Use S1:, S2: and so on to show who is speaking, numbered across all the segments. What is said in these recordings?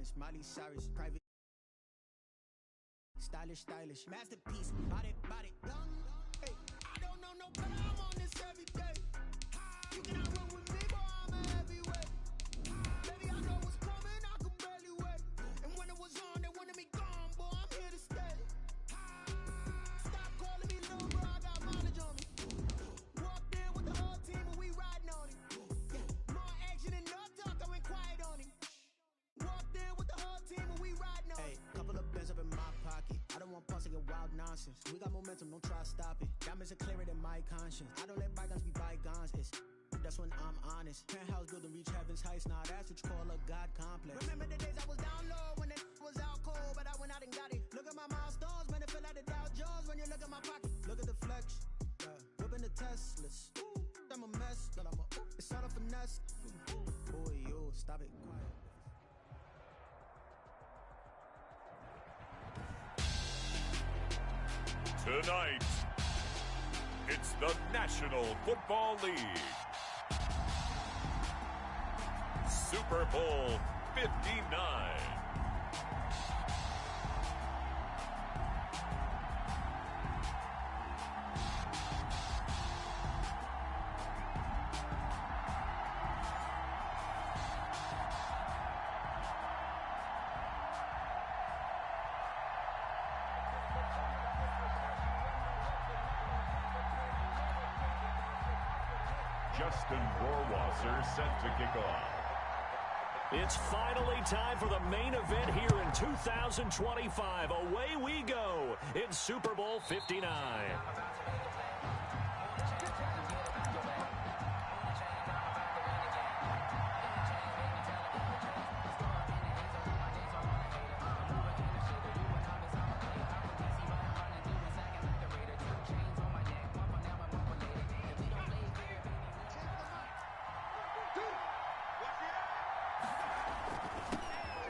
S1: diamonds, Miley Cyrus, private. Stylish, masterpiece, body, hey, I don't know no better, I'm on this every day. You cannot run with me, boy, I'm a heavyweight. Baby, I know what's coming, I can barely wait. And when it was on, they wanted me gone, boy, I'm here to stay. Stop calling me little bro, I got mileage on me. Walked in with the whole team and we riding on him. Yeah, more action and no talk, I went quiet on him. Walked in with the whole team and we riding on him. Hey, couple of bands up in my pocket. I don't want pulse to get wild nonsense. We got momentum, don't try to stop it. Diamonds are clearer than my conscience. I don't let bygones be bygones. That's when I'm honest. Penthouse building, reach heaven's heights. Now that's what you call a God complex. Remember the days I was down low when it was out cold, but I went out and got it. Look at my milestones, man, it feel like the Dow Jones when you look at my pocket. Look at the flex, whipping the Teslas. I'm a mess, but it's all a finesse. Boy, yo, stop it. Quiet.
S2: Tonight, it's the National Football League. Super Bowl 59. Justin Rohrwasser set to kick off.
S3: It's finally time for the main event here in 2025. Away we go in Super Bowl 59.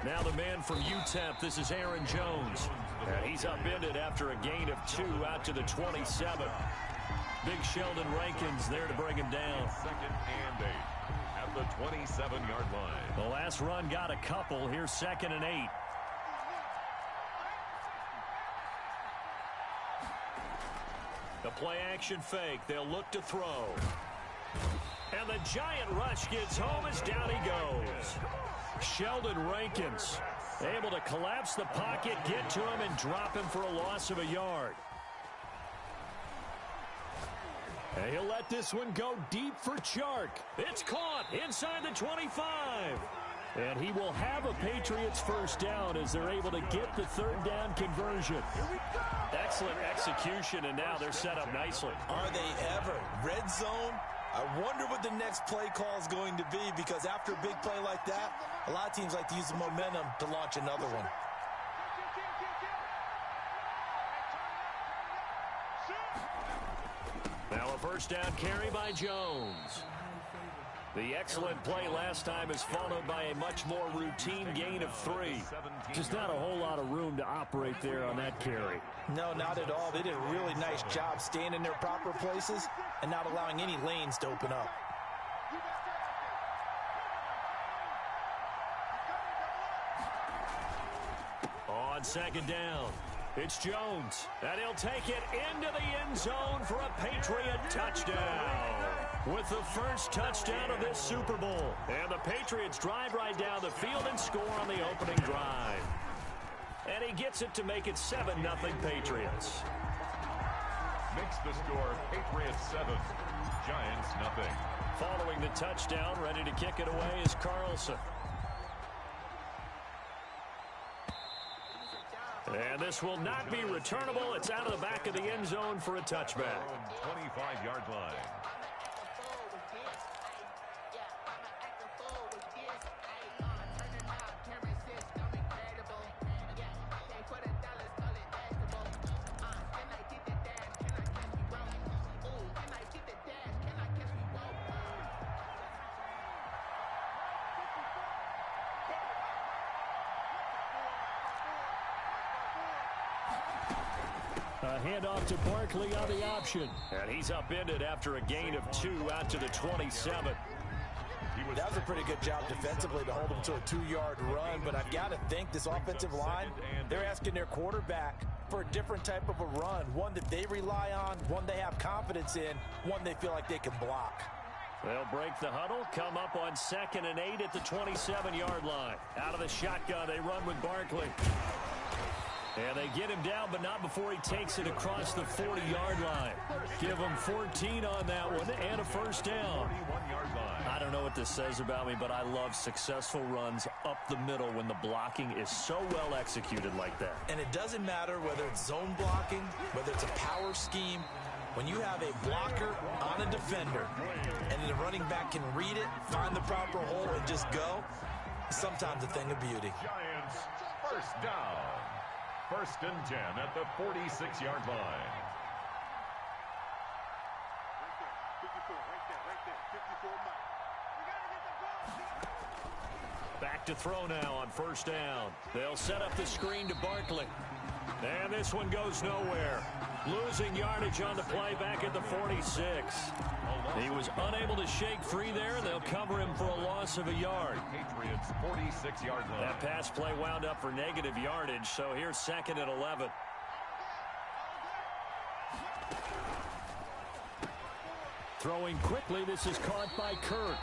S3: Now the man from UTEP, this is Aaron Jones. And he's upended after a gain of 2 out to the 27. Big Sheldon Rankins there to bring him down.
S2: 2nd and 8 at the 27-yard line.
S3: The last run got a couple. Here's 2nd and 8. The play action fake. They'll look to throw. And the giant rush gets home as down he goes. Sheldon Rankins able to collapse the pocket, get to him, and drop him for a loss of a yard. And he'll let this one go deep for Chark. It's caught inside the 25. And he will have a Patriots first down as they're able to get the 3rd down conversion. Excellent execution, and now they're set up nicely.
S4: Are they ever? Red zone? I wonder what the next play call is going to be, because after a big play like that, a lot of teams like to use the momentum to launch another one.
S3: Now a first down carry by Jones. The excellent play last time is followed by a much more routine gain of 3. Just not a whole lot of room to operate there on that carry.
S4: No, not at all. They did a really nice job staying in their proper places and not allowing any lanes to open up.
S3: On 2nd down, it's Jones, and he'll take it into the end zone for a Patriot touchdown. With the first touchdown of this Super Bowl. And the Patriots drive right down the field and score on the opening drive. And he gets it to make it 7-0 Patriots.
S2: Makes the score Patriots 7, Giants nothing.
S3: Following the touchdown, ready to kick it away is Carlson. And this will not be returnable. It's out of the back of the end zone for a touchback.
S2: 25-yard line.
S3: A handoff to Barkley on the option. And he's upended after a gain of 2 out to the 27.
S2: He
S4: That was a pretty good job defensively to hold them to a 2-yard run, but I've got to think this offensive line, they're asking their quarterback for a different type of a run, one that they rely on, one they have confidence in, one they feel like they can block.
S3: They'll break the huddle, come up on 2nd and 8 at the 27-yard line. Out of the shotgun, they run with Barkley. And they get him down, but not before he takes it across the 40-yard line. Give him 14 on that one and a first down. I don't know what this says about me, but I love successful runs up the middle when the blocking is so well executed like that.
S4: And it doesn't matter whether it's zone blocking, whether it's a power scheme. When you have a blocker on a defender and the running back can read it, find the proper hole, and just go, sometimes a thing of beauty.
S2: Giants, first down. 1st and 10 at the 46-yard line.
S3: Back to throw now on 1st down. They'll set up the screen to Barkley. And this one goes nowhere. Losing yardage on the play back at the 46. He was unable to shake free there. They'll cover him for a loss of a yard.
S2: Patriots 46-yard line.
S3: That pass play wound up for negative yardage, so here's 2nd and 11. Throwing quickly, this is caught by Kirk.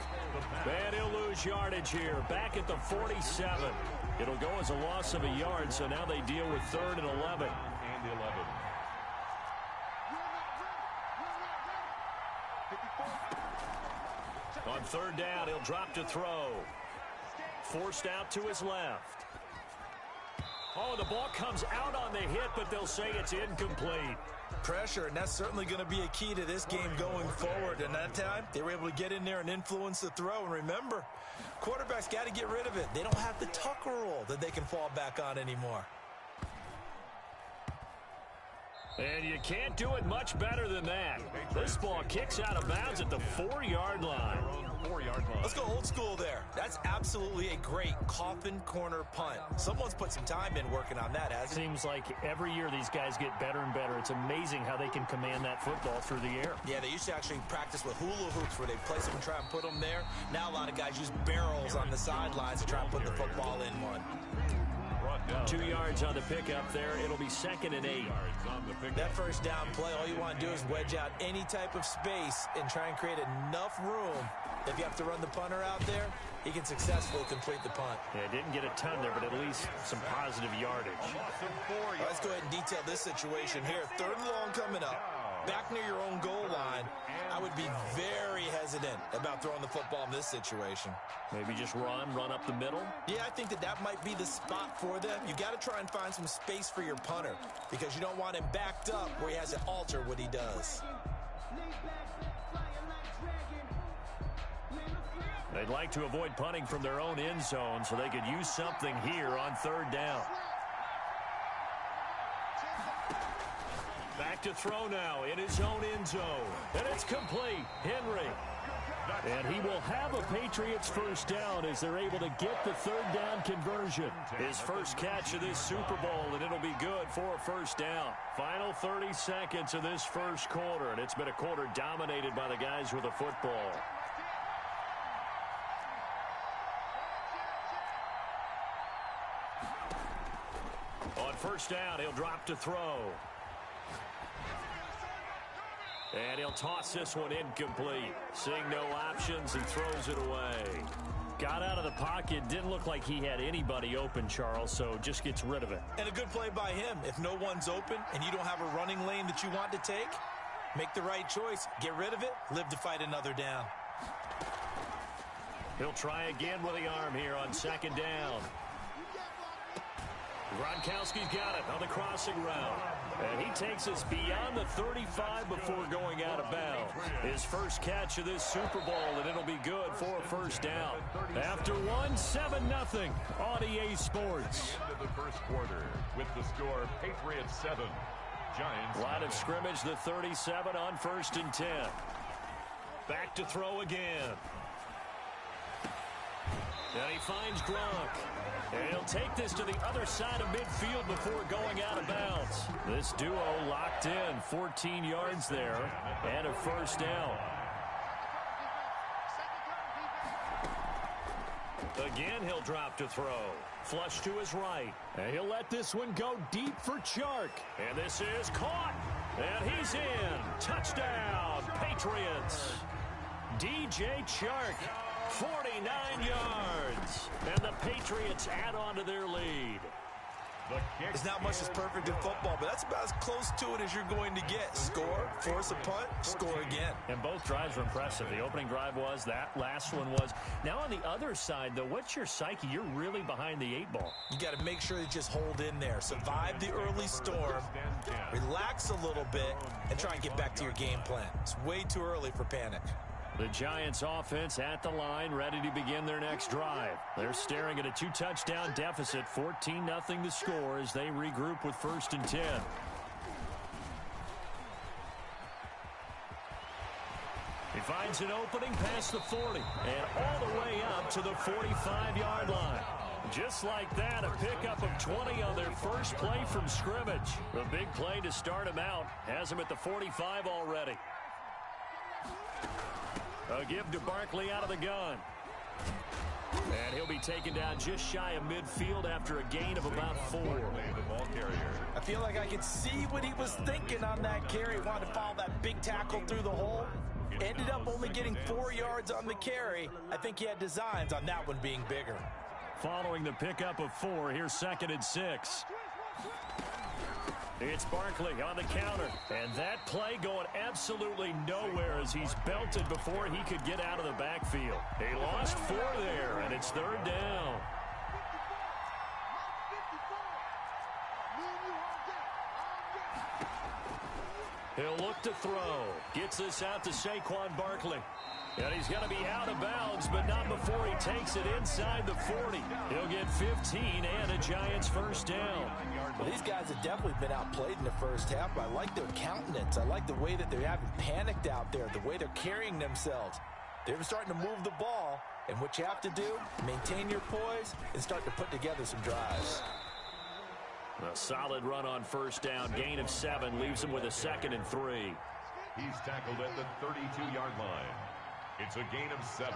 S3: And he'll lose yardage here, back at the 47. It'll go as a loss of a yard, so now they deal with 3rd and 11.
S2: And 11.
S3: On 3rd down, he'll drop to throw. Forced out to his left. Oh, the ball comes out on the hit, but they'll say it's incomplete.
S4: Pressure, and that's certainly going to be a key to this game going forward. And that time, they were able to get in there and influence the throw. And remember, quarterbacks got to get rid of it. They don't have the tucker rule that they can fall back on anymore.
S3: And you can't do it much better than that. This ball kicks out of bounds at the 4-yard line.
S2: 4-yard line.
S4: Let's go old school there. That's absolutely a great coffin corner punt. Someone's put some time in working on that, hasn't it?
S3: Seems like every year these guys get better and better. It's amazing how they can command that football through the air.
S4: Yeah, they used to actually practice with hula hoops where they place them and try and put them there. Now a lot of guys use barrels on the sidelines to try and put the football in one.
S3: 2 yards on the pickup there. It'll be 2nd and 8.
S4: That first down play, all you want to do is wedge out any type of space and try and create enough room. If you have to run the punter out there, he can successfully complete the punt.
S3: Yeah, didn't get a ton there, but at least some positive yardage.
S4: Let's go ahead and detail this situation here. 3rd and long coming up. Back near your own goal line, I would be very hesitant about throwing the football in this situation.
S3: Maybe just run up the middle?
S4: Yeah, I think that might be the spot for them. You got to try and find some space for your punter because you don't want him backed up where he has to alter what he does.
S3: They'd like to avoid punting from their own end zone so they could use something here on 3rd down. Back to throw now in his own end zone. And it's complete. Henry. And he will have a Patriots first down as they're able to get the 3rd down conversion. His first catch of this Super Bowl, and it'll be good for a first down. Final 30 seconds of this first quarter, and it's been a quarter dominated by the guys with a football. On 1st down, he'll drop to throw. And he'll toss this one incomplete. Seeing no options, he throws it away. Got out of the pocket. Didn't look like he had anybody open, Charles, so just gets rid of it.
S4: And a good play by him. If no one's open and you don't have a running lane that you want to take, make the right choice. Get rid of it. Live to fight another down.
S3: He'll try again with the arm here on 2nd down. Gronkowski's got it on the crossing route. And he takes us beyond the 35 before going out of bounds. His first catch of this Super Bowl, and it'll be good for a first down. After one, 7-0 on EA Sports.
S2: Into the first quarter with the score Patriots 7, Giants.
S3: Line of scrimmage, the 37 on 1st and 10. Back to throw again. And he finds Gronk. And he'll take this to the other side of midfield before going out of bounds. This duo locked in, 14 yards there, and a first down. Again, he'll drop to throw. Flush to his right. And he'll let this one go deep for Chark. And this is caught. And he's in. Touchdown, Patriots. DJ Chark, 49 yards. And the Patriots add on to their lead.
S4: There's not much that's perfect in football, but that's about as close to it as you're going to get. Score, force a punt, score again.
S3: And both drives were impressive. The opening drive was, that last one was. Now on the other side, though, what's your psyche? You're really behind the 8-ball.
S4: You got to make sure you just hold in there. Survive the early storm, relax a little bit, and try and get back to your game plan. It's way too early for panic.
S3: The Giants offense at the line, ready to begin their next drive. They're staring at a 2-touchdown deficit, 14-0 the score as they regroup with 1st and 10. He finds an opening past the 40 and all the way up to the 45-yard line. Just like that, a pickup of 20 on their first play from scrimmage. The big play to start him out has him at the 45 already. A give to Barkley out of the gun. And he'll be taken down just shy of midfield after a gain of about 4.
S4: I feel like I could see what he was thinking on that carry. He wanted to follow that big tackle through the hole. Ended up only getting 4 yards on the carry. I think he had designs on that one being bigger.
S3: Following the pickup of 4, here's 2nd and 6. It's Barkley on the counter, and that play going absolutely nowhere as he's belted before he could get out of the backfield. He lost 4 there, and it's 3rd down. He'll look to throw. Gets this out to Saquon Barkley. And he's going to be out of bounds, but not before he takes it inside the 40. He'll get 15 and a Giants 1st down.
S4: Well, these guys have definitely been outplayed in the first half, but I like their countenance. I like the way that they haven't panicked out there, the way they're carrying themselves. They're starting to move the ball, and what you have to do, maintain your poise and start to put together some drives.
S3: A solid run on 1st down. Gain of 7 leaves him with a 2nd and 3.
S2: He's tackled at the 32-yard line. It's a gain of 7.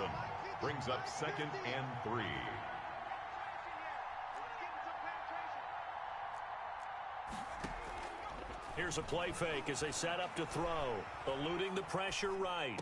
S2: Brings up 2nd and 3.
S3: Here's a play fake as they set up to throw. Eluding the pressure right.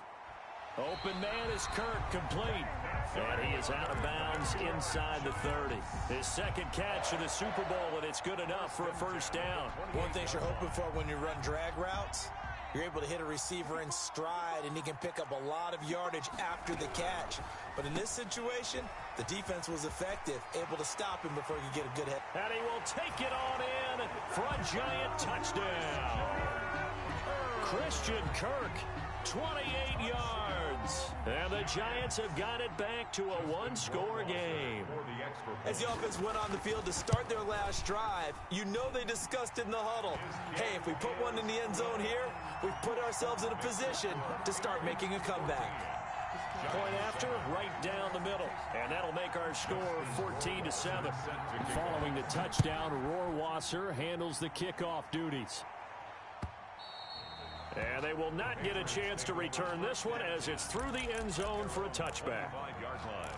S3: Open man is Kirk, complete. And he is out of bounds inside the 30. His 2nd catch of the Super Bowl, and it's good enough for a 1st down.
S4: One thing you're hoping for when you run drag routes, you're able to hit a receiver in stride, and he can pick up a lot of yardage after the catch. But in this situation, the defense was effective, able to stop him before he could get a good hit.
S3: And he will take it on in for a Giant touchdown. Christian Kirk, 28 yards. And the Giants have got it back to a 1-score game.
S4: As the offense went on the field to start their last drive, you know they discussed in the huddle, hey, if we put one in the end zone here, we've put ourselves in a position to start making a comeback.
S3: Point after, right down the middle. And that'll make our score 14-7. Following the touchdown, Rohrwasser handles the kickoff duties. And they will not get a chance to return this one as it's through the end zone for a touchback.
S2: 5-yard line.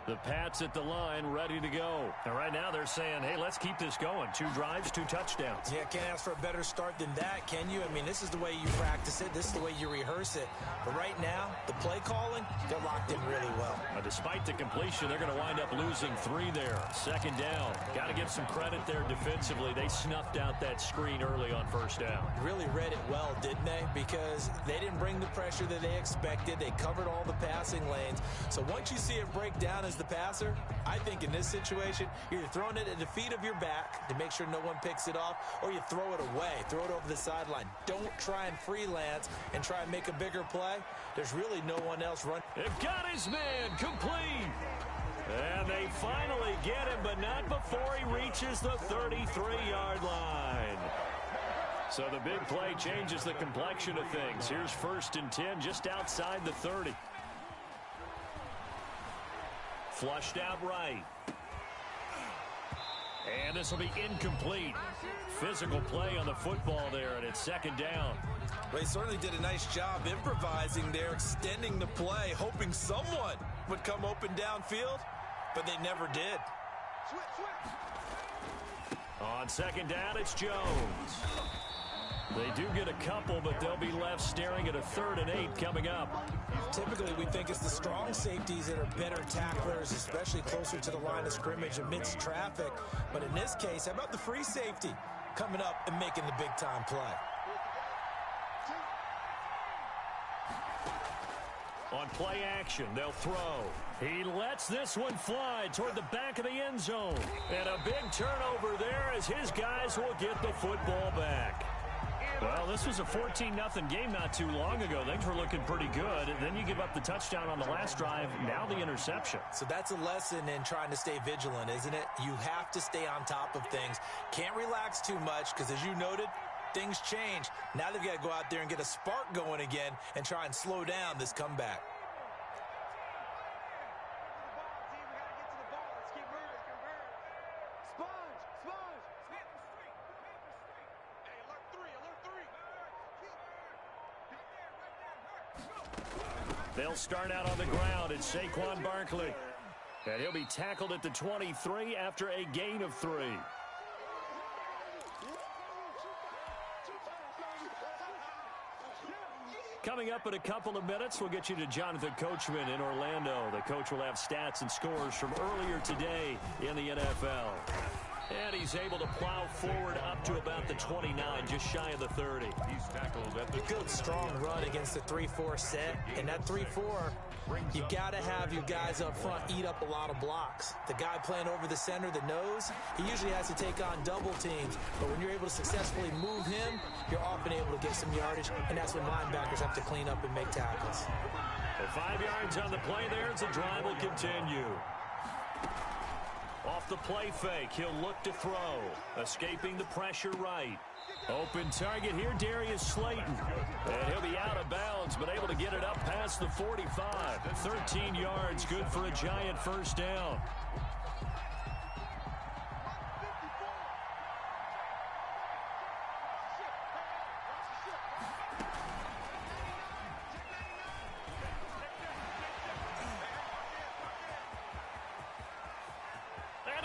S3: The Pats at the line, ready to go. And right now they're saying, hey, let's keep this going. 2 drives, 2 touchdowns.
S4: Yeah, can't ask for a better start than that, can you? I mean, this is the way you practice it. This is the way you rehearse it. But right now, the play calling, they're locked in really well.
S3: Now, despite the completion, they're going to wind up losing 3 there. 2nd down. Got to give some credit there defensively. They snuffed out that screen early on 1st down.
S4: Really read it well, didn't they? Because they didn't bring the pressure that they expected. They covered all the passing lanes. So once you see it break down as the passer, I think in this situation, you're either throwing it at the feet of your back to make sure no one picks it off, or you throw it away, throw it over the sideline. Don't try and freelance and try and make a bigger play. There's really no one else running.
S3: They've got his man complete. And they finally get him, but not before he reaches the 33-yard line. So the big play changes the complexion of things. Here's 1st and 10 just outside the 30. Flushed out right. And this will be incomplete. Physical play on the football there, and it's second down.
S4: Well, he certainly did a nice job improvising there, extending the play, hoping someone would come open downfield, but they never did.
S3: On second down, it's Jones. They do get a couple, but they'll be left staring at a 3rd and 8 coming up.
S4: Typically, we think it's the strong safeties that are better tacklers, especially closer to the line of scrimmage amidst traffic. But in this case, how about the free safety coming up and making the big-time play?
S3: On play action, they'll throw. He lets this one fly toward the back of the end zone. And a big turnover there as his guys will get the football back. Well, this was a 14-0 game not too long ago. Things were looking pretty good. And then you give up the touchdown on the last drive, now the interception.
S4: So that's a lesson in trying to stay vigilant, isn't it? You have to stay on top of things. Can't relax too much because, as you noted, things change. Now they've got to go out there and get a spark going again and try and slow down this comeback.
S3: They'll start out on the ground. It's Saquon Barkley. And he'll be tackled at the 23 after a gain of 3. Coming up in a couple of minutes, we'll get you to Jonathan Coachman in Orlando. The coach will have stats and scores from earlier today in the NFL. And he's able to plow forward up to about the 29, just shy of the 30.
S2: He's tackled at the
S4: good, strong run against the 3-4 set. And that 3-4, you got to have your guys up front eat up a lot of blocks. The guy playing over the center, the nose, he usually has to take on double teams. But when you're able to successfully move him, you're often able to get some yardage. And that's when linebackers have to clean up and make tackles.
S3: Well, 5 yards on the play there as the drive will continue. Off the play fake, he'll look to throw. Escaping the pressure right. Open target here, Darius Slayton. And he'll be out of bounds, but able to get it up past the 45. 13 yards, good for a giant first down.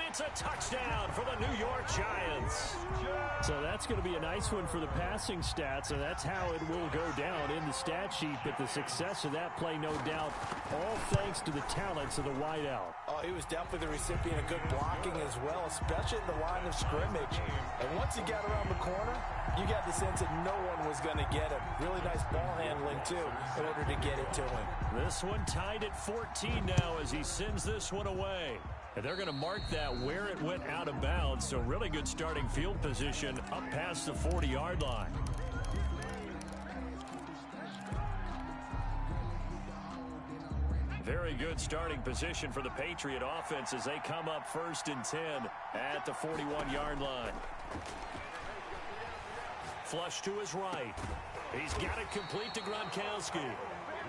S3: It's a touchdown for the New York Giants. So that's going to be a nice one for the passing stats, and that's how it will go down in the stat sheet. But the success of that play, no doubt, all thanks to the talents of the wideout.
S4: Oh, he was definitely the recipient of good blocking as well, especially in the line of scrimmage. And once he got around the corner, you got the sense that no one was going to get him. Really nice ball handling, too, in order to get it to him.
S3: This one tied at 14 now as he sends this one away. And they're going to mark that where it went out of bounds. So really good starting field position up past the 40-yard line. Very good starting position for the Patriot offense as they come up 1st and 10 at the 41-yard line. Flush to his right. He's got it complete to Gronkowski.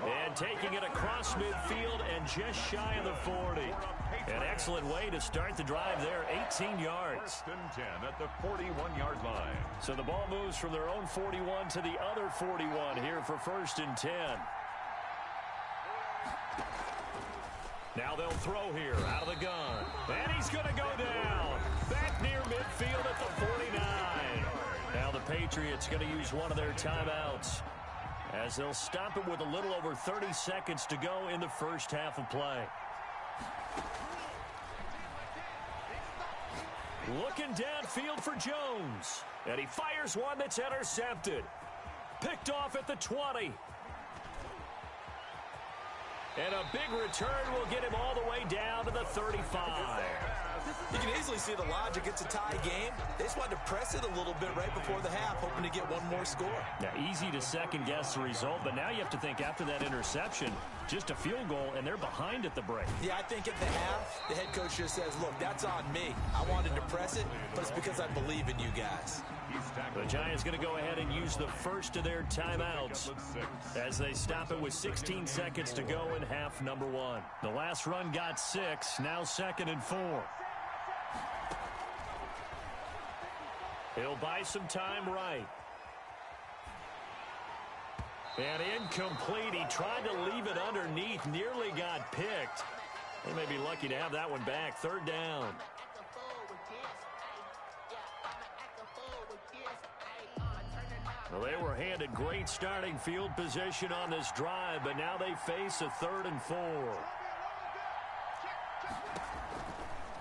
S3: And taking it across midfield and just shy of the 40. An excellent way to start the drive there, 18 yards.
S2: 1st and 10 at the 41-yard line.
S3: So the ball moves from their own 41 to the other 41 here for 1st and 10. Now they'll throw here out of the gun. And he's going to go down. Back near midfield at the 49. Now the Patriots going to use one of their timeouts, as they'll stop it with a little over 30 seconds to go in the first half of play. Looking downfield for Jones. And he fires one that's intercepted. Picked off at the 20. And a big return will get him all the way down to the 35.
S4: You can easily see the logic. It's a tie game. They just wanted to press it a little bit right before the half, hoping to get one more score.
S3: Now, easy to second-guess the result, but now you have to think after that interception, just a field goal, and they're behind at the break.
S4: Yeah, I think at the half, the head coach just says, look, that's on me. I wanted to press it, but it's because I believe in you guys.
S3: The Giants going to go ahead and use the first of their timeouts as they stop it with 16 seconds to go in half number 1. The last run got 6, now 2nd and 4. He'll buy some time right. And incomplete. He tried to leave it underneath. Nearly got picked. They may be lucky to have that one back. Third down. Well, they were handed great starting field position on this drive, but now they face a 3rd and 4.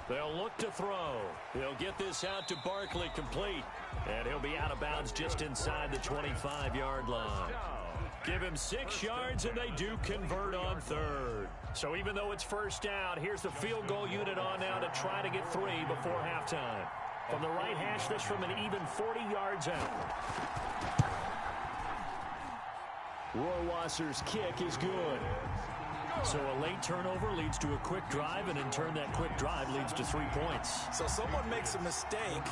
S3: They'll look to throw. He'll get this out to Barkley, complete. And he'll be out of bounds just inside the 25-yard line. Give him 6 yards, and they do convert on 3rd. So even though it's first down, here's the field goal unit on now to try to get 3 before halftime. From the right hash, this from an even 40 yards out. Rohrwasser's kick is good. So a late turnover leads to a quick drive, and in turn that quick drive leads to 3 points.
S4: So someone makes a mistake,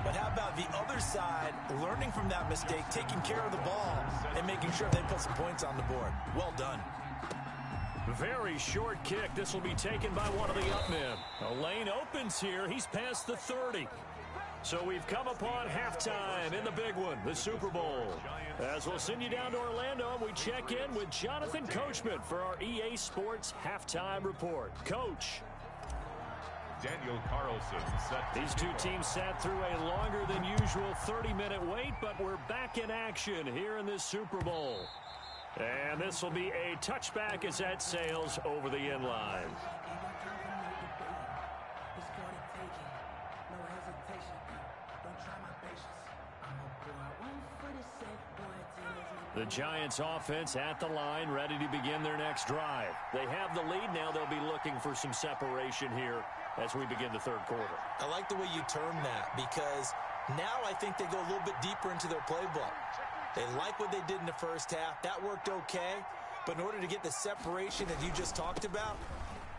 S4: but how about the other side learning from that mistake, taking care of the ball, and making sure they put some points on the board? Well done.
S3: Very short kick. This will be taken by one of the up men. A lane opens here. He's past the 30. So we've come upon halftime in the big one, the Super Bowl. As we'll send you down to Orlando, we check in with Jonathan Coachman for our EA Sports Halftime Report. Coach.
S2: Daniel Carlson set.
S3: These two teams sat through a longer than usual 30-minute wait, but we're back in action here in this Super Bowl. And this will be a touchback as that sails over the end line. The Giants offense at the line, ready to begin their next drive. They have the lead now. They'll be looking for some separation here as we begin the third quarter.
S4: I like the way you term that, because now I think they go a little bit deeper into their playbook. They like what they did in the first half. That worked okay. But in order to get the separation that you just talked about,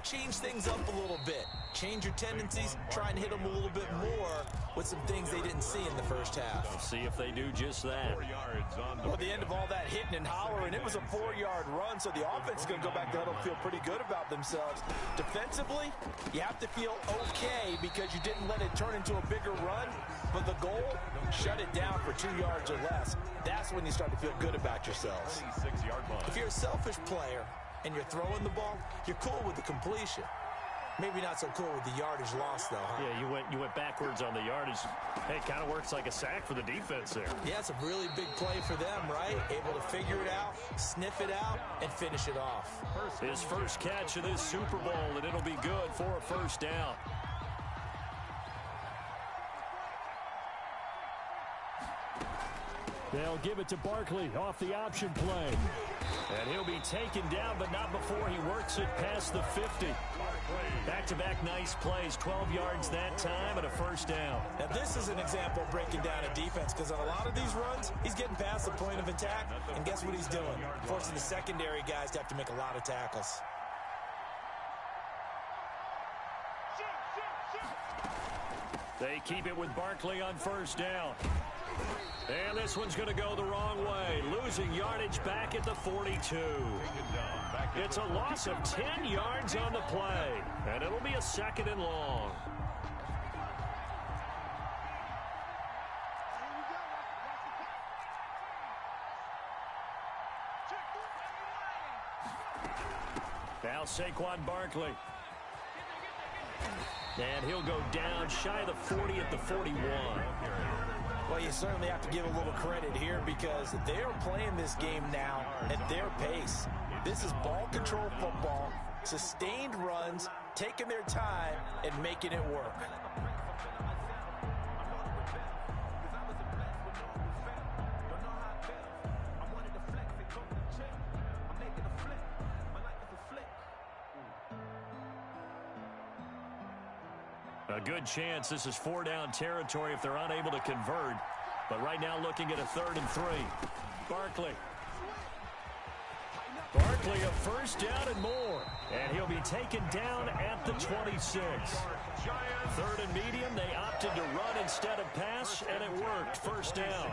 S4: change things up a little bit. Change your tendencies. Try and hit them a little bit more with some things they didn't see in the first half.
S3: We'll see if they do just that.
S2: 4 yards on the
S4: Well, at the end of all that hitting and hollering, it was a 4-yard run, so the offense is going to go back to huddle and feel pretty good about themselves. Defensively, you have to feel okay because you didn't let it turn into a bigger run, but the goal, shut it down for 2 yards or less. That's when you start to feel good about yourselves.
S2: 26-yard line.
S4: If you're a selfish player and you're throwing the ball, you're cool with the completion. Maybe not so cool with the yardage loss, though, huh?
S3: Yeah, you went backwards on the yardage. Hey, it kind of works like a sack for the defense there.
S4: Yeah, it's a really big play for them, right? Able to figure it out, sniff it out, and finish it off.
S3: His first catch of this Super Bowl, and it'll be good for a first down. They'll give it to Barkley off the option play. And he'll be taken down, but not before he works it past the 50. Back-to-back nice plays, 12 yards that time, and a first down.
S4: Now, this is an example of breaking down a defense, because on a lot of these runs, he's getting past the point of attack, and guess what he's doing? Forcing the secondary guys to have to make a lot of tackles.
S3: They keep it with Barkley on first down. And this one's going to go the wrong way. Losing yardage back at the 42. It's a loss of 10 yards on the play. And it'll be a 2nd and long. Now Saquon Barkley. And he'll go down shy of the 40 at the 41.
S4: Well, you certainly have to give a little credit here because they're playing this game now at their pace. This is ball control football, sustained runs, taking their time, and making it work.
S3: A good chance this is 4-down territory if they're unable to convert. But right now looking at a 3rd and 3. Barkley. Barkley a first down and more. And he'll be taken down at the 26. 3rd and medium. They opted to run instead of pass, and it worked. First down.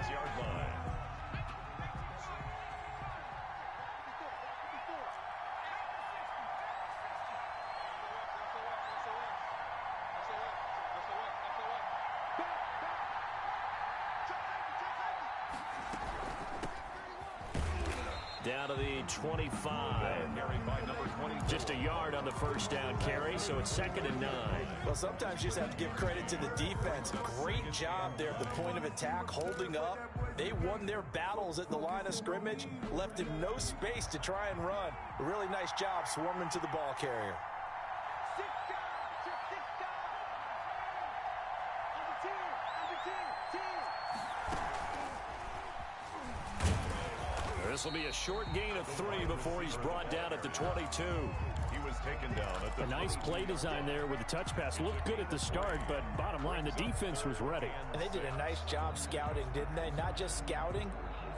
S3: down to the 25. Just a yard on the first down carry, so it's 2nd and 9.
S4: Well, sometimes you just have to give credit to the defense. Great job there at the point of attack, holding up. They won their battles at the line of scrimmage, left him no space to try and run. A really nice job swarming to the ball carrier.
S3: This will be a short gain of 3 before he's brought down at the 22.
S2: He was taken down at the
S5: A nice play design there with the touch pass. Looked good at the start, but bottom line, the defense was ready.
S4: And they did a nice job scouting, didn't they? Not just scouting,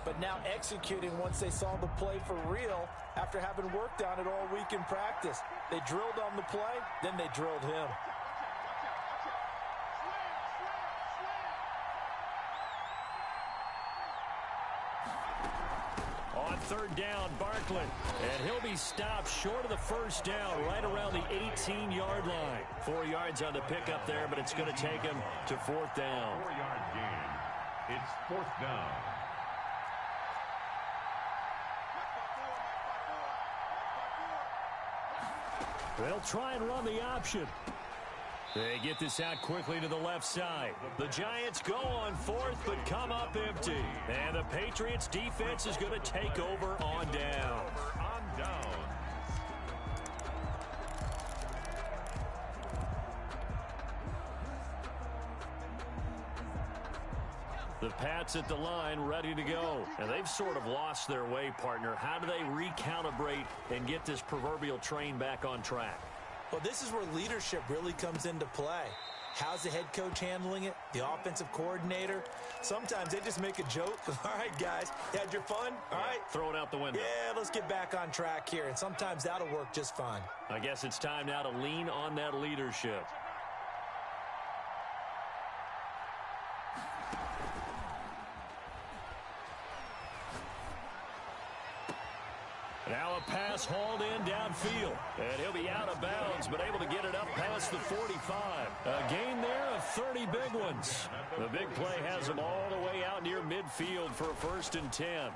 S4: but now executing once they saw the play for real after having worked on it all week in practice. They drilled on the play, then they drilled him.
S3: On 3rd down, Barkley. And he'll be stopped short of the first down, right around the 18-yard line. 4 yards on the pickup there, but it's going to take him to 4th down.
S2: 4-yard gain. It's 4th down.
S3: They'll try and run the option. They get this out quickly to the left side. The Giants go on 4th, but come up empty. And the Patriots defense is going to take over on down. The Pats at the line ready to go. And they've sort of lost their way, partner. How do they recalibrate and get this proverbial train back on track?
S4: Well, this is where leadership really comes into play. How's the head coach handling it? The offensive coordinator? Sometimes they just make a joke. All right, guys, you had your fun? All right.
S3: Throw it out the window.
S4: Yeah, let's get back on track here. And sometimes that'll work just fine.
S3: I guess it's time now to lean on that leadership. Now a pass hauled in downfield. And he'll be out of bounds, but able to get it up past the 45. A gain there of 30 big ones. The big play has him all the way out near midfield for a 1st and 10.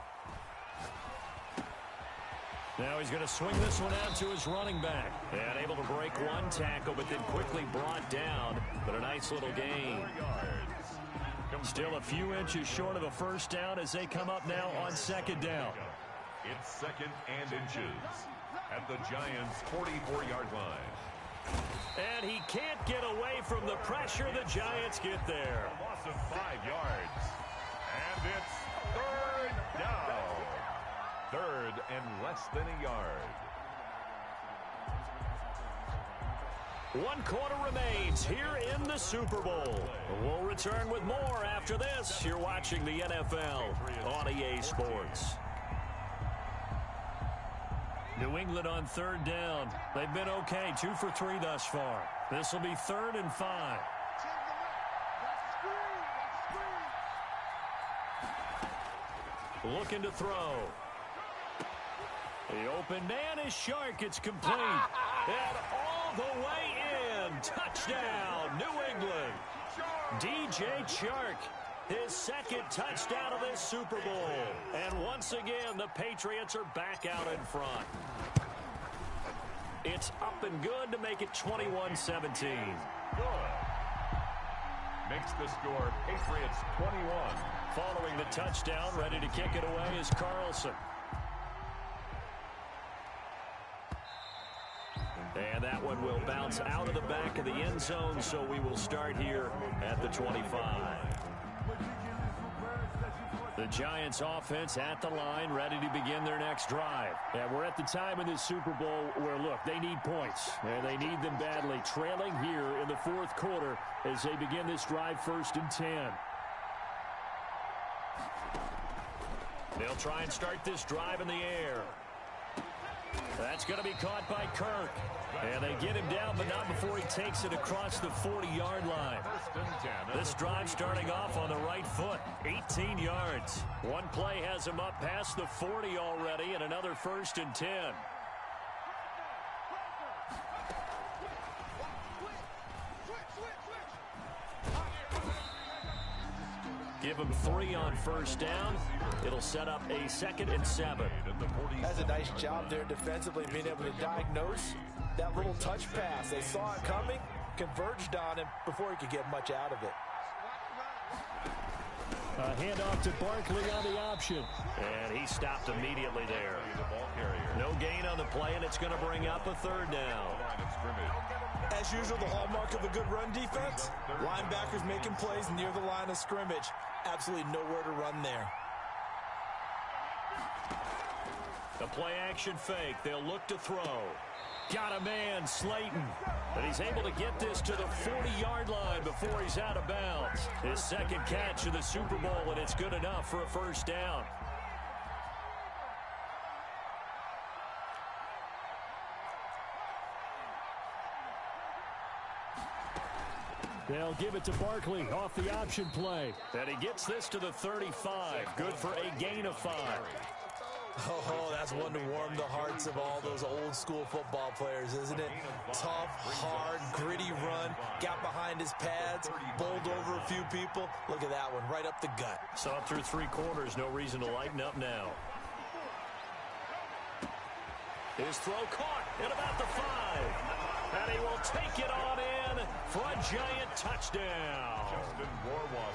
S3: Now he's going to swing this one out to his running back. And able to break one tackle, but then quickly brought down. But a nice little gain. Still a few inches short of a 1st down as they come up now on 2nd down.
S2: It's 2nd and inches at the Giants' 44-yard line.
S3: And he can't get away from the pressure. The Giants get there.
S2: A loss of 5 yards. And it's 3rd down. 3rd and less than a yard.
S3: 1 quarter remains here in the Super Bowl. We'll return with more after this. You're watching the NFL on EA Sports. New England on 3rd down. They've been okay, 2 for 3 thus far. This will be 3rd and 5. Looking to throw. The open man is Shark. It's complete. And all the way in. Touchdown, New England. DJ Chark. His 2nd touchdown of this Super Bowl. And once again, the Patriots are back out in front. It's up and good to make it 21-17.
S2: Good. Makes the score Patriots 21.
S3: Following the touchdown, ready to kick it away is Carlson. And that one will bounce out of the back of the end zone, so we will start here at the 25. The Giants offense at the line, ready to begin their next drive. And we're at the time in this Super Bowl where, look, they need points. And they need them badly. Trailing here in the 4th quarter as they begin this drive 1st and 10. They'll try and start this drive in the air. That's going to be caught by Kirk. And they get him down, but not before he takes it across the 40-yard line. This drive starting off on the right foot, 18 yards. One play has him up past the 40 already, and another 1st and 10. Give him 3 on first down. It'll set up a 2nd and 7.
S4: That's a nice job there defensively, being able to diagnose that little touch pass. They saw it coming, converged on him before he could get much out of it.
S5: A handoff to Barkley on the option.
S3: And he stopped immediately there. No gain on the play, and it's going to bring up a 3rd down.
S4: As usual, the hallmark of a good run defense, linebackers making plays near the line of scrimmage. Absolutely nowhere to run there.
S3: The play action fake. They'll look to throw. Got a man, Slayton. And he's able to get this to the 40-yard line before he's out of bounds. His 2nd catch of the Super Bowl, and it's good enough for a 1st down.
S5: They'll give it to Barkley off the option play.
S3: And he gets this to the 35. Good for a gain of 5.
S4: Oh, that's one to warm the hearts of all those old-school football players, isn't it? Tough, hard, gritty run. Got behind his pads, bowled over a few people. Look at that one, right up the gut.
S3: Saw it through 3 quarters. No reason to lighten up now. His throw caught at about the 5. And he will take it on in for a giant touchdown.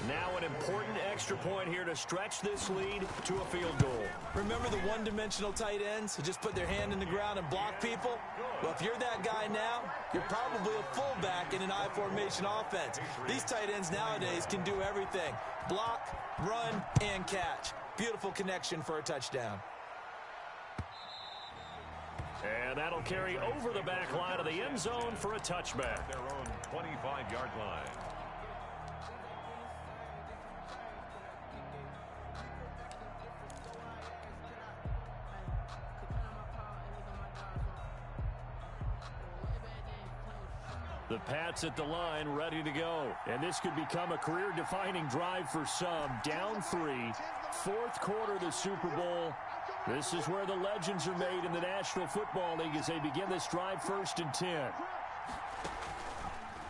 S3: Now an important extra point here to stretch this lead to a field goal.
S4: Remember the one-dimensional tight ends who just put their hand in the ground and block people? Well, if you're that guy now, you're probably a fullback in an I-formation offense. These tight ends nowadays can do everything. Block, run, and catch. Beautiful connection for a touchdown.
S3: And that'll carry over the back line of the end zone for a touchback.
S2: Their own 25-yard line.
S3: The Pats at the line, ready to go. And this could become a career-defining drive for some. Down 3, 4th quarter of the Super Bowl. This is where the legends are made in the National Football League as they begin this drive 1st and 10.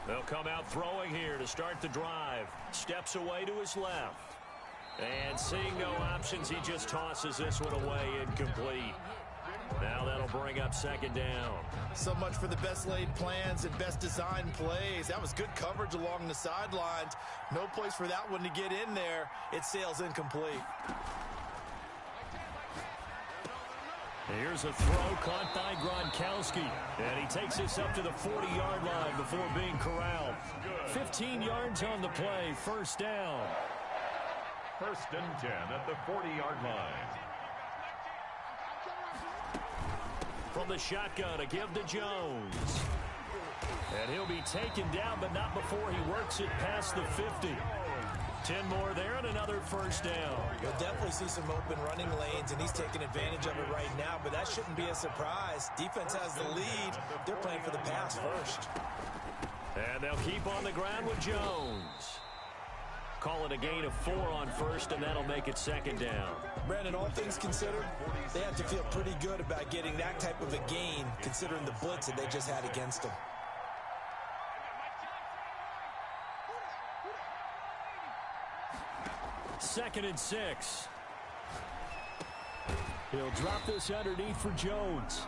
S3: They'll come out throwing here to start the drive. Steps away to his left. And seeing no options, he just tosses this one away incomplete. Now that'll bring up 2nd down.
S4: So much for the best laid plans and best designed plays. That was good coverage along the sidelines. No place for that one to get in there. It sails incomplete.
S3: Here's a throw caught by Gronkowski. And he takes this up to the 40-yard line before being corralled. 15 yards on the play, 1st down.
S2: 1st and 10 at the 40-yard line.
S3: From the shotgun, a give to Jones. And he'll be taken down, but not before he works it past the 50. 10 more there and another 1st down.
S4: You'll definitely see some open running lanes, and he's taking advantage of it right now, but that shouldn't be a surprise. Defense has the lead. They're playing for the pass first.
S3: And they'll keep on the ground with Jones. Call it a gain of 4 on 1st, and that'll make it 2nd down.
S4: Brandon, all things considered, they have to feel pretty good about getting that type of a gain, considering the blitz that they just had against them.
S3: 2nd and 6.
S5: He'll drop this underneath for Jones.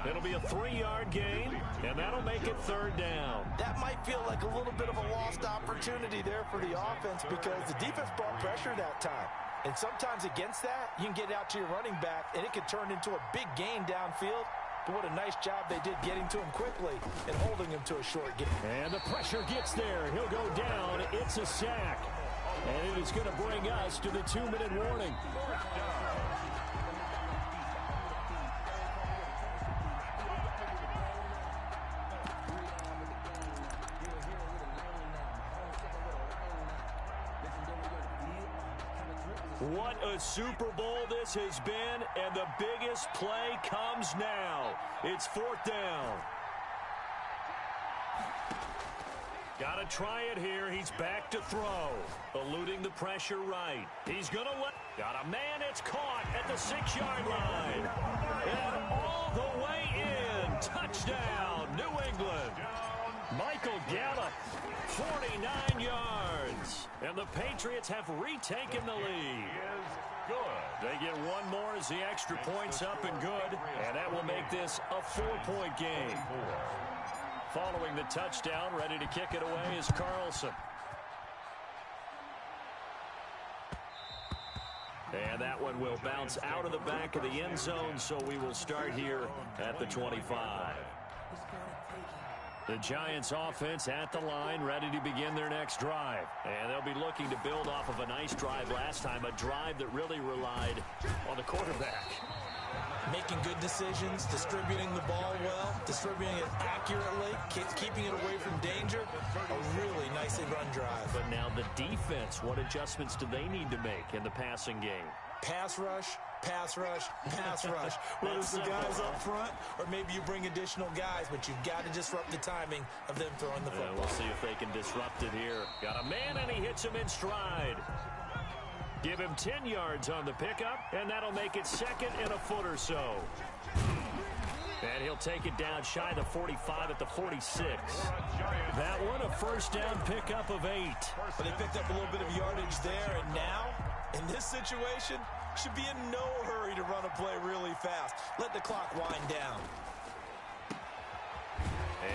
S3: It'll be a 3-yard gain, and that'll make it 3rd down.
S4: That might feel like a little bit of a lost opportunity there for the offense because the defense brought pressure that time. And sometimes against that, you can get out to your running back, and it can turn into a big gain downfield. But what a nice job they did getting to him quickly and holding him to a short gain.
S5: And the pressure gets there. He'll go down. It's a sack. And it is going to bring us to the 2-minute warning.
S3: What a Super Bowl this has been, and the biggest play comes now. It's 4th down. Got to try it here. He's back to throw. Eluding the pressure right. He's going to let. Got a man. It's caught at the 6-yard line. And all the way in. Touchdown, New England. Michael Gallup, 49 yards. And the Patriots have retaken the lead.
S2: Is good.
S3: They get one more as the extra point's up and good. And that will make this a 4-point game. Following the touchdown, ready to kick it away is Carlson. And that one will bounce out of the back of the end zone, so we will start here at the 25. The Giants offense at the line, ready to begin their next drive. And they'll be looking to build off of a nice drive last time, a drive that really relied on the quarterback.
S4: Making good decisions, distributing the ball well, distributing it accurately, keeping it away from danger. A really nicely run drive.
S3: But now the defense, what adjustments do they need to make in the passing game?
S4: Pass rush, pass rush, pass rush. Whether it's the guys up front or maybe you bring additional guys, but you've got to disrupt the timing of them throwing the football.
S3: We'll see if they can disrupt it here. Got a man, and he hits him in stride. Give him 10 yards on the pickup, and that'll make it second and a foot or so. And he'll take it down shy of the 45 at the 46. That one, a first down pickup of 8.
S4: But they picked up a little bit of yardage there, and now, in this situation, should be in no hurry to run a play really fast. Let the clock wind down.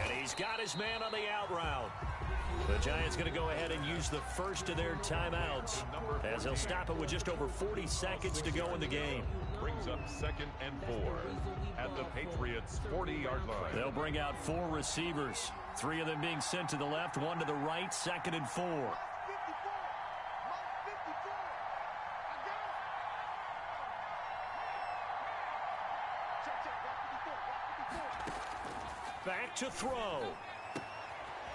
S3: And he's got his man on the out route. The Giants going to go ahead and use the first of their timeouts as they'll stop it with just over 40 seconds to go in the game.
S2: Brings up 2nd and 4 at the Patriots' 40-yard line.
S3: They'll bring out 4 receivers, 3 of them being sent to the left, 1 to the right, 2nd and 4. Back to throw.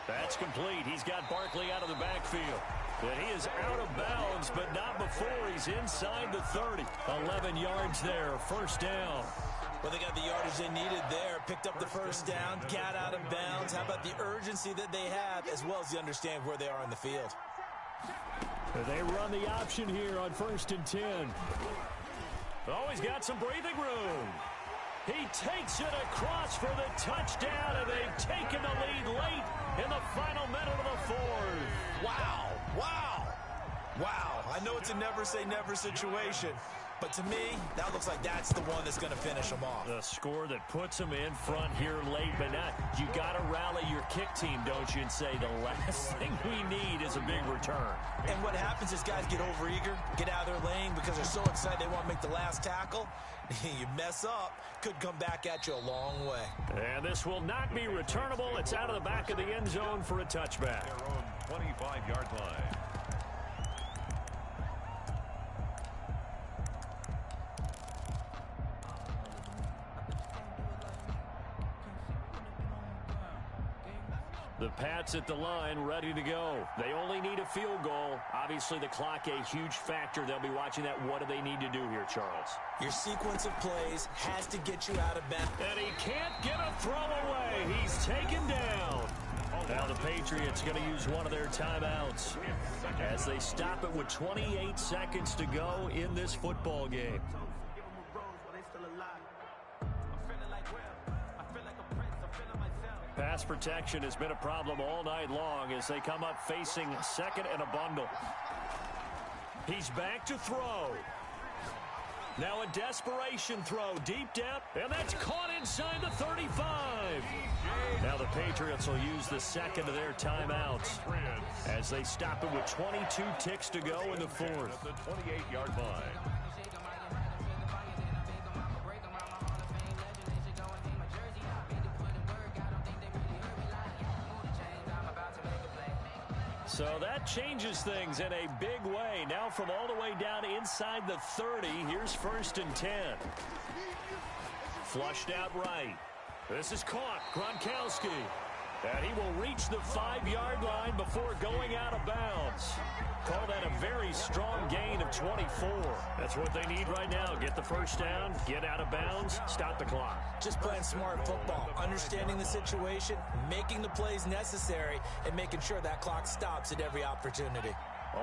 S3: That's complete. He's got Barkley out of the backfield. And he is out of bounds, but not before he's inside the 30. 11 yards there, first down.
S4: Well, they got the yardage they needed there. Picked up the first down, got out of bounds. How about the urgency that they have, as well as you understand where they are in the field?
S3: They run the option here on 1st and 10. Oh, he's got some breathing room. He takes it across for the touchdown, and they've taken the lead late in the final minute of the 4th.
S4: Wow, wow, wow. I know it's a never-say-never situation, but to me, that looks like that's the one that's going to finish them off.
S3: The score that puts them in front here late, but not. You got to rally your kick team, don't you, and say the last thing we need is a big return.
S4: And what happens is guys get overeager, get out of their lane because they're so excited they want to make the last tackle. You mess up, could come back at you a long way.
S3: And this will not be returnable. It's out of the back of the end zone for a touchback.
S2: Their own 25-yard line.
S3: The Pats at the line, ready to go. They only need a field goal. Obviously, the clock a huge factor. They'll be watching that. What do they need to do here, Charles?
S4: Your sequence of plays has to get you out of bounds.
S3: And he can't get a throw away. He's taken down. Now the Patriots going to use one of their timeouts as they stop it with 28 seconds to go in this football game. Pass protection has been a problem all night long as they come up facing 2nd and a bundle. He's back to throw. Now a desperation throw deep down, and that's caught inside the 35. Now the Patriots will use the second of their timeouts as they stop it with 22 ticks to go in the 4th.
S2: At the 28-yard line.
S3: So that changes things in a big way. Now from all the way down inside the 30, here's 1st and 10. Flushed out right. This is caught. Gronkowski. And he will reach the 5-yard line before going out of bounds. Call that a very strong gain of 24. That's what they need right now. Get the first down, get out of bounds, stop the clock.
S4: Just playing smart football, understanding the situation, making the plays necessary, and making sure that clock stops at every opportunity.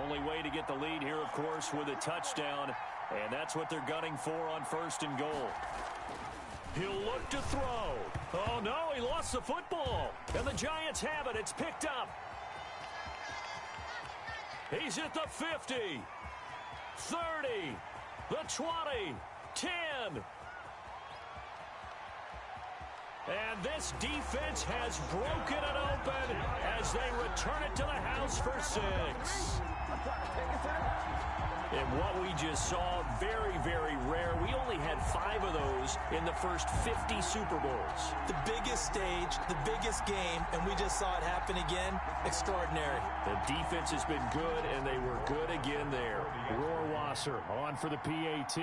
S3: Only way to get the lead here, of course, with a touchdown, and that's what they're gunning for on 1st and goal. He'll look to throw. Oh, no, he lost the football. And the Giants have it. It's picked up. He's at the 50, 30, the 20, 10. And this defense has broken it open as they return it to the house for 6. And what we just saw, very, very rare. We only had 5 of those in the first 50 Super Bowls.
S4: The biggest stage, the biggest game, and we just saw it happen again. Extraordinary.
S3: The defense has been good, and they were good again there.
S5: Rohrwasser on for the PAT.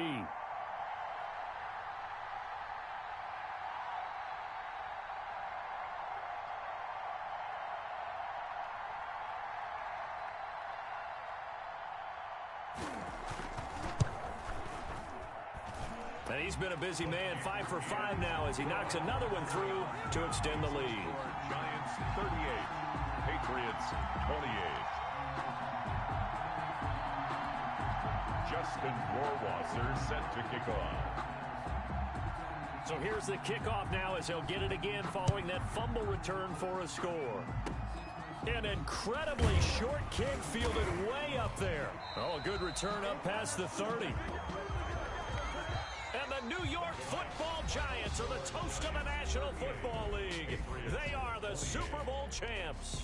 S3: And he's been a busy man, 5 for 5 now as he knocks another one through to extend the lead.
S2: Giants 38, Patriots 28. Justin Rohrwasser set to kick off.
S3: So here's the kickoff now as he'll get it again following that fumble return for a score. An incredibly short kick fielded way up there. Oh, a good return up past the 30. And the New York Football Giants are the toast of the National Football League. They are the Super Bowl champs.